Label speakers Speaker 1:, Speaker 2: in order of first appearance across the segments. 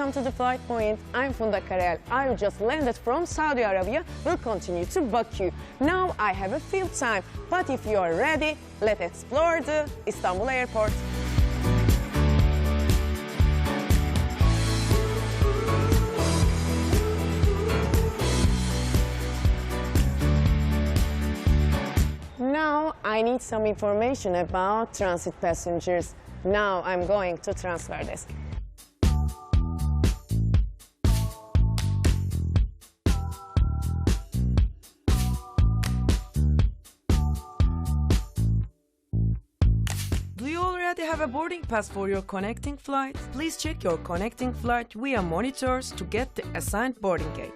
Speaker 1: welcome to the flight point. I'm Funda Karayel. I just landed from Saudi Arabia. We'll continue to Baku. Now I have a few time, but if you are ready, let's explore the Istanbul airport. Now I need some information about transit passengers. Now I'm going to transfer desk.
Speaker 2: Do you already have a boarding pass for your connecting flight? Please check your connecting flight via monitors to get the assigned boarding gate.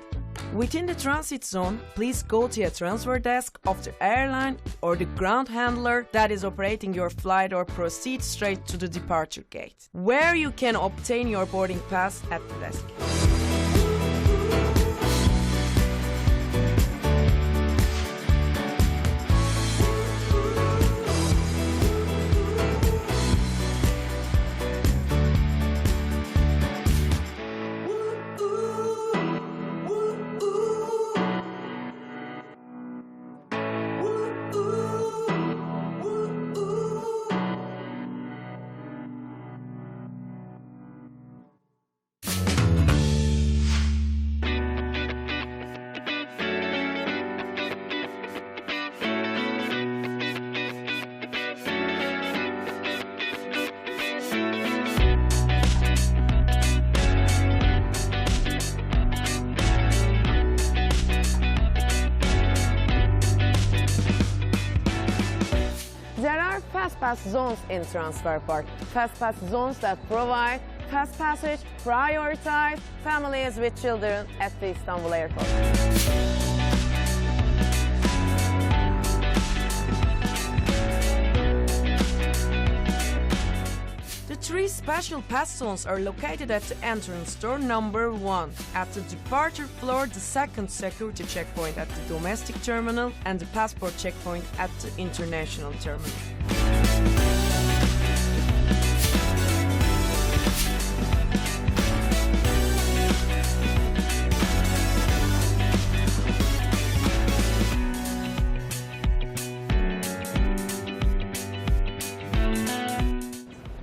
Speaker 2: Within the transit zone, please go to a transfer desk of the airline or the ground handler that is operating your flight, or proceed straight to the departure gate, where you can obtain your boarding pass at the desk.
Speaker 1: There are fast pass zones in transfer part. Fast pass zones that provide fast passage, prioritize families with children at the Istanbul airport.
Speaker 2: The three special pass zones are located at the entrance door number 1, at the departure floor, the second security checkpoint at the domestic terminal, and the passport checkpoint at the international terminal.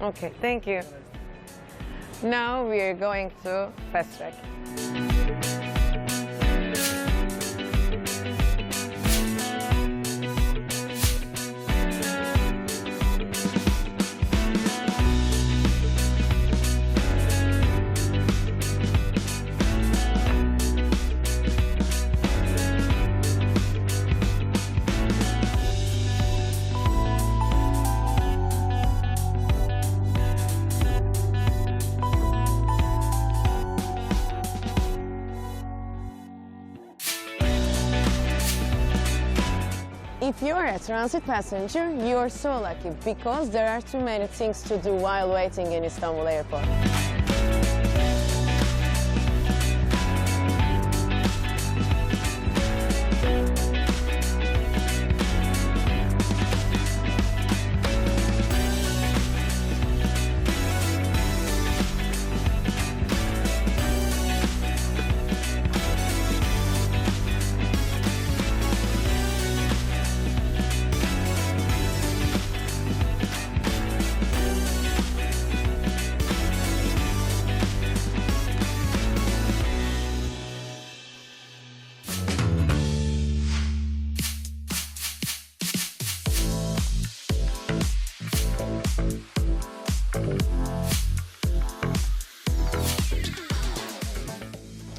Speaker 1: Okay, thank you. Now we are going to fast track. If you are a transit passenger, you are so lucky because there are too many things to do while waiting in Istanbul airport.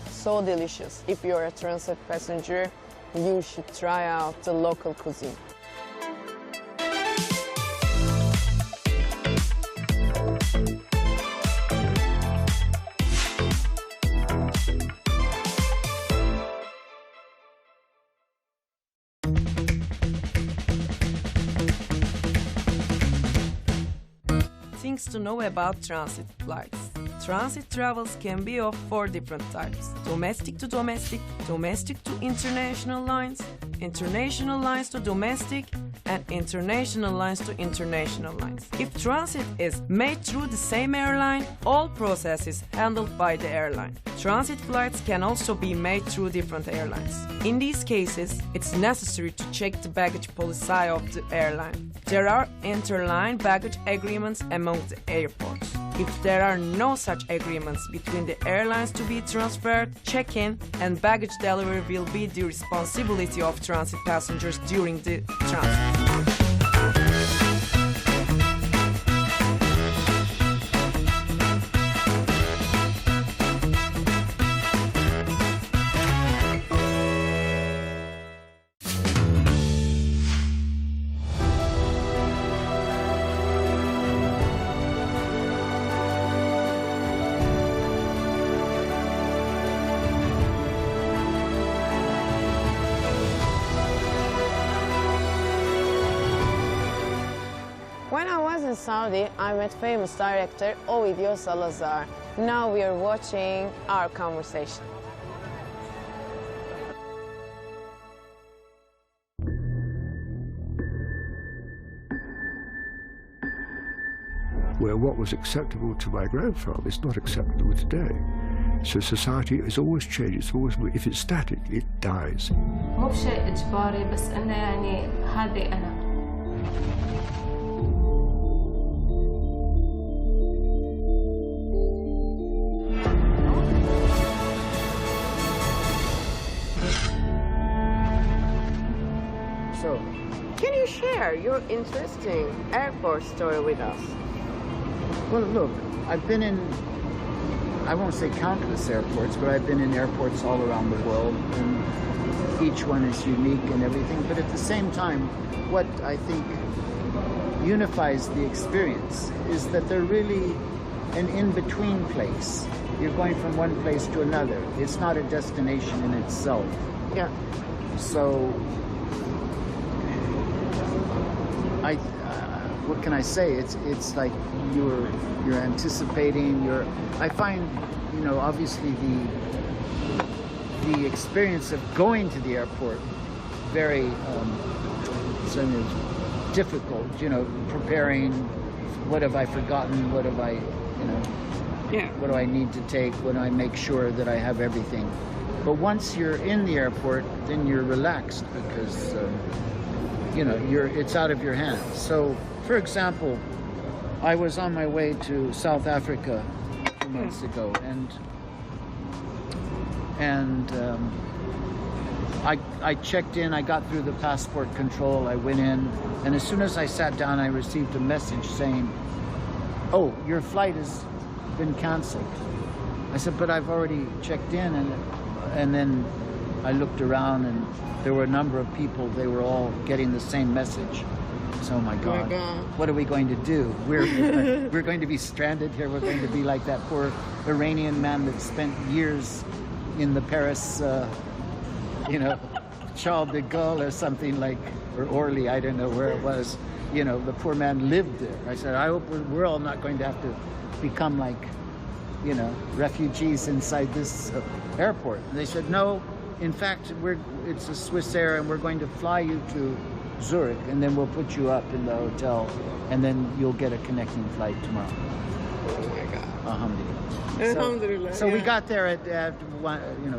Speaker 1: So delicious. If you're a transit passenger, you should try out the local cuisine.
Speaker 2: Things to know about transit flights. Transit travels can be of 4 different types: domestic to domestic, domestic to international lines, international lines to domestic, and international lines to international lines. If transit is made through the same airline, all processes handled by the airline. Transit flights can also be made through different airlines. In these cases, it's necessary to check the baggage policy of the airline. There are interline baggage agreements among the airports. If there are no such agreements between the airlines to be transferred, check-in and baggage delivery will be the responsibility of transit passengers during the transit.
Speaker 1: When I was in Saudi, I met famous director Ovidio Salazar. Now we are watching our conversation.
Speaker 3: Where what was acceptable to my grandfather is not acceptable today. So society is always changing. It's always, if it's static, it dies.
Speaker 4: مو بشيء إجباري بس إنه يعني هذه أنا.
Speaker 1: So, can you share your interesting airport story with us?
Speaker 5: Well, look, I've been in, I won't say countless airports, but I've been in airports all around the world, and each one is unique and everything. But at the same time, what I think unifies the experience is that they're really an in-between place. You're going from one place to another. It's not a destination in itself.
Speaker 1: Yeah.
Speaker 5: So, what can I say? It's like you're anticipating. I find, you know, obviously the experience of going to the airport very difficult. You know, preparing. What have I forgotten? What have I, you know?
Speaker 1: Yeah.
Speaker 5: What do I need to take? What do I make sure that I have everything? But once you're in the airport, then you're relaxed because. You know, it's out of your hands. So, for example, I was on my way to South Africa a few months ago, and I checked in. I got through the passport control. I went in, and as soon as I sat down, I received a message saying, "Oh, your flight has been canceled." I said, "But I've already checked in," and then I looked around and there were a number of people. They were all getting the same message. So, oh my God, what are we going to do? We're going to be stranded here. We're going to be like that poor Iranian man that spent years in the Paris, you know, Charles de Gaulle or something like, or Orly, I don't know where it was. You know, the poor man lived there. I said, I hope we're all not going to have to become like, you know, refugees inside this airport. And they said, no. In fact, it's a Swiss Air, and we're going to fly you to Zurich, and then we'll put you up in the hotel, and then you'll get a connecting flight tomorrow.
Speaker 1: Oh my God.
Speaker 5: Alhamdulillah.
Speaker 1: Alhamdulillah.
Speaker 5: So we got there at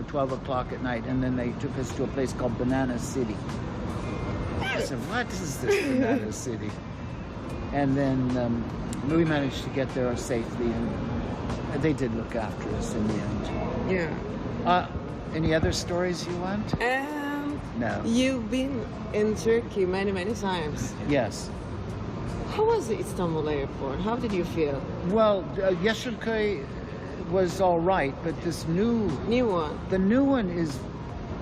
Speaker 5: 12 o'clock at night, and then they took us to a place called Banana City. I said, what is this Banana City? And then we managed to get there safely, and they did look after us in the end.
Speaker 1: Yeah.
Speaker 5: Any other stories you want? No.
Speaker 1: You've been in Turkey many times.
Speaker 5: Yes.
Speaker 1: How was the Istanbul airport? How did you feel?
Speaker 5: Well, Yeşilköy was all right, but this new one. The new one is,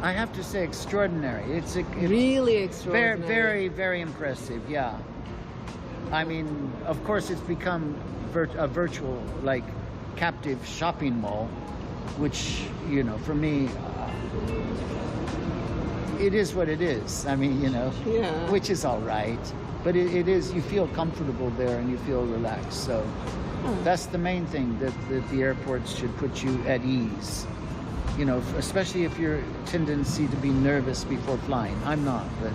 Speaker 5: I have to say, extraordinary. It's
Speaker 1: really extraordinary.
Speaker 5: Very impressive. Yeah. I mean, of course, it's become a virtual, like, captive shopping mall, which, you know, for me, it is what it is. I mean, you know,
Speaker 1: yeah.
Speaker 5: Which is all right. But it is, you feel comfortable there and you feel relaxed. So that's the main thing, that the airports should put you at ease. You know, especially if you're a tendency to be nervous before flying. I'm not, but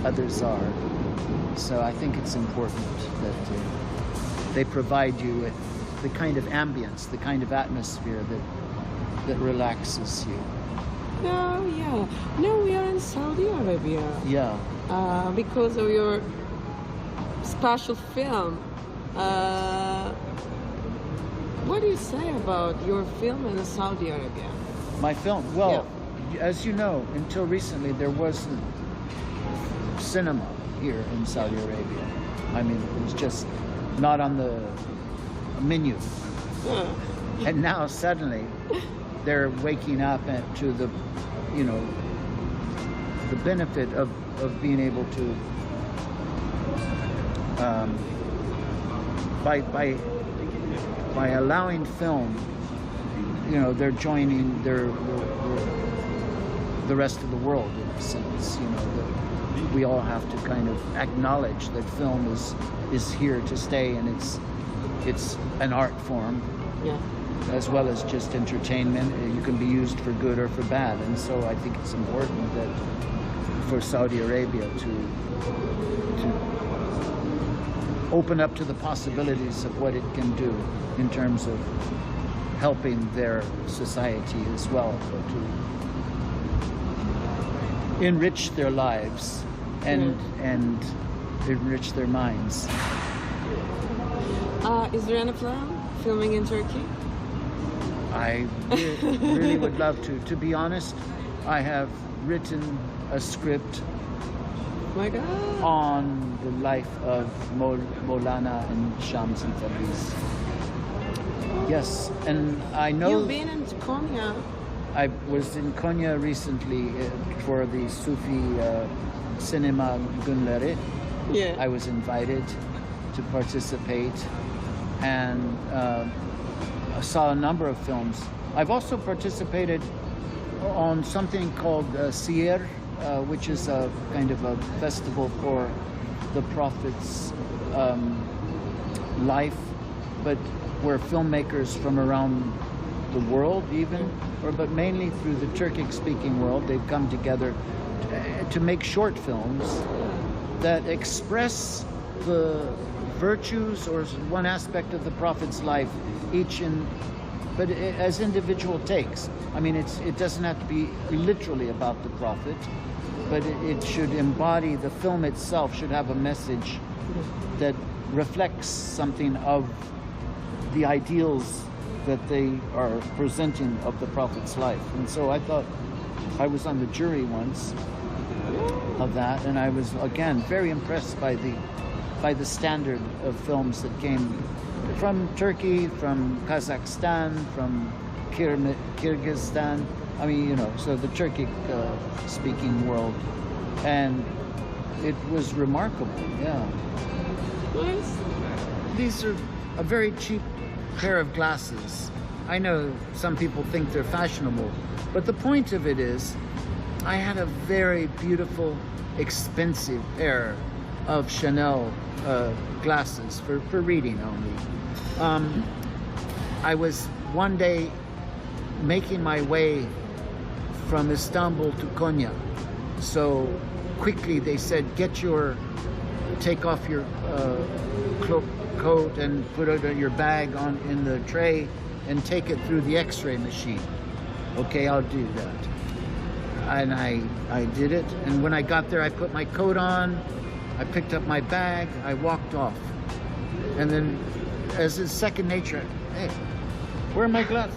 Speaker 5: others are. So I think it's important that they provide you with the kind of ambience, the kind of atmosphere that relaxes you.
Speaker 2: No, yeah. No, we are in Saudi Arabia.
Speaker 5: Yeah.
Speaker 2: Because of your special film. What do you say about your film in Saudi Arabia?
Speaker 5: My film, well, as you know, until recently there wasn't cinema here in Saudi Arabia. I mean, it was just not on the menu. And now suddenly they're waking up to the, you know, the benefit of being able to, by allowing film, you know, they're joining the rest of the world in a sense. You know, that we all have to kind of acknowledge that film is here to stay, and it's an art form, as well as just entertainment. You can be used for good or for bad, and so I think it's important that for Saudi Arabia to open up to the possibilities of what it can do in terms of helping their society as well, to enrich their lives and enrich their minds.
Speaker 2: Is there any plan filming in Turkey?
Speaker 5: I really would love to. To be honest, I have written a script
Speaker 2: My God.
Speaker 5: on the life of Maulana and Shams and Tabriz. Yes, and I know...
Speaker 2: You've been in Konya.
Speaker 5: I was in Konya recently for the Sufi cinema Günleri.
Speaker 2: Yeah.
Speaker 5: I was invited to participate, and I saw a number of films. I've also participated on something called Siyer, which is a kind of a festival for the Prophet's life, but where filmmakers from around the world but mainly through the Turkic-speaking world, they've come together to make short films that express the virtues or one aspect of the Prophet's life, but as individual takes. I mean, it doesn't have to be literally about the Prophet, but it should embody, the film itself should have a message that reflects something of the ideals that they are presenting of the Prophet's life. And so I thought, I was on the jury once of that, and I was again very impressed by the standard of films that came from Turkey, from Kazakhstan, from Kyrgyzstan. I mean, you know, so the Turkic speaking world, and it was remarkable. Yeah.
Speaker 2: Nice.
Speaker 5: These are a very cheap pair of glasses. I know some people think they're fashionable, but the point of it is, I had a very beautiful, expensive pair of Chanel glasses for reading only. I was one day making my way from Istanbul to Konya, so quickly they said, take off your coat and put it in your bag in the tray and take it through the x-ray machine. Okay, I'll do that. And I did it, and when I got there, I put my coat on, I picked up my bag, I walked off. And then, as is second nature, hey, where are my glasses?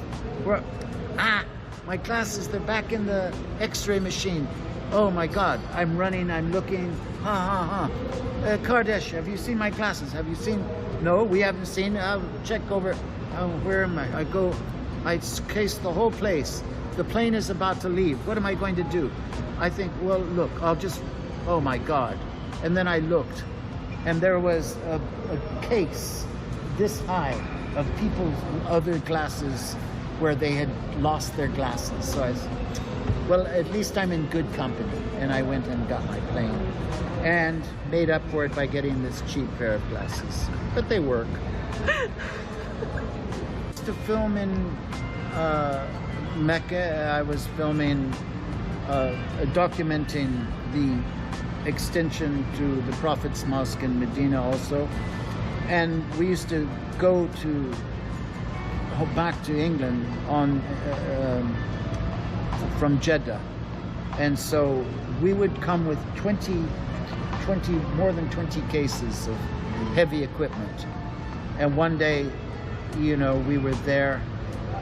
Speaker 5: My glasses, they're back in the x-ray machine. Oh my God, I'm running, I'm looking, Kardesh, have you seen my glasses? Have you seen? No, we haven't seen. I'll check over. Where am I? I case the whole place. The plane is about to leave. What am I going to do? I think, well, look, oh my God. And then I looked, and there was a case this high of people's other glasses where they had lost their glasses. So I said, well, at least I'm in good company. And I went and got my plane and made up for it by getting this cheap pair of glasses. But they work. To film in Mecca, I was filming, documenting the extension to the Prophet's Mosque in Medina also. And we used to go back to England from Jeddah. And so we would come with more than 20 cases of heavy equipment. And one day, you know, we were there,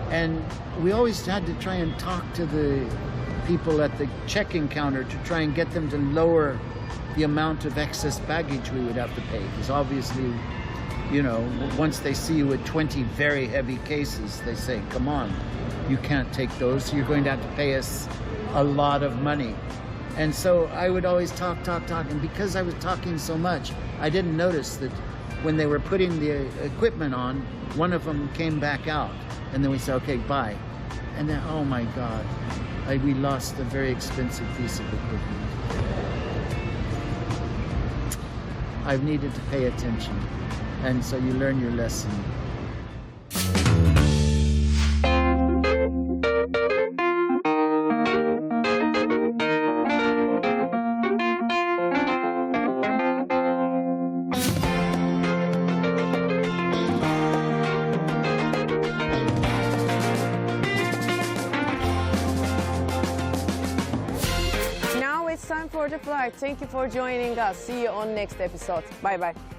Speaker 5: and we always had to try and talk to the people at the check-in counter to try and get them to lower the amount of excess baggage we would have to pay. Because obviously, you know, once they see you with 20 very heavy cases, they say, come on, you can't take those, so you're going to have to pay us a lot of money. And so I would always talk, and because I was talking so much, I didn't notice that when they were putting the equipment on, one of them came back out, and then we said, okay, bye. And then, oh my God, we lost a very expensive piece of equipment. I've needed to pay attention, and so you learn your lesson.
Speaker 1: Now it's time for the flight. Thank you for joining us. See you on next episode. Bye bye.